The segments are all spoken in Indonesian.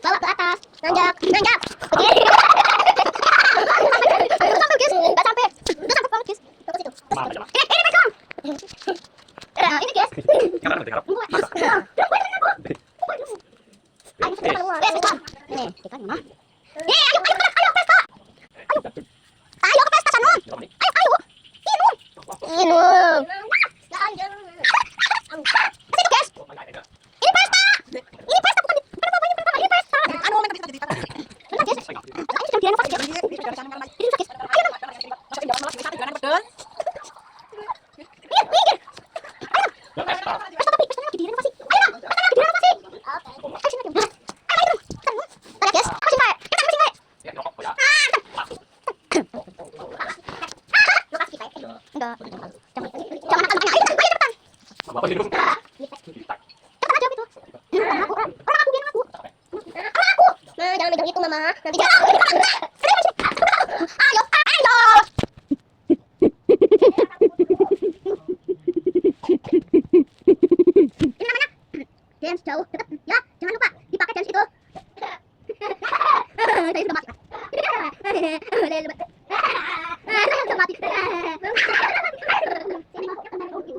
Bawa ke atas. Nanjak. Nanjak. Begini. Udah sampai, guys. Udah sampai. Udah sampai banget, guys. Tunggu situ. Ini pegang. Ini, guys. Ayo, kita keluar. Pegang. Nih, pegang mana? Ayo, pesta. Ayo ke pesta sana. Ayo. Minum. Situ, guys. Ini pesta. Ini pesta bukan pertama. Ini pesta. Bentar, guys. Ini sudah direnovasi, guys. Ini rusak, guys. Ayo, dong. Minggir. Ayo. Pesta tapi pestanya lagi direnovasi. Ayo, dong. Pestanya lagi direnovasi. Ayo, sini, dong. Ayo, dong. Bentar, guys. Masih baik. Kita masih baik. Lokasi baik. Enggak. Jangan anak-anaknya. Ayo, cepetan. Cepetan aja gitu. Orang aku, biarin aku. Nah, jangan megang itu, Mama. Nanti jatuh. Ayo. Ini namanya dance jauh, dekat. Ya, jangan lupa dipakai dance itu. Saya sudah mati. Saya sudah mati. Gitu, gitu.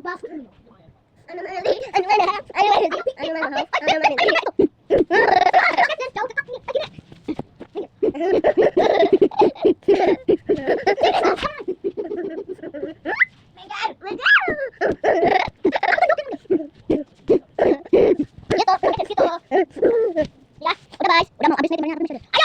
Ya, udah guys, udah mau habis nih temannya. Ayo.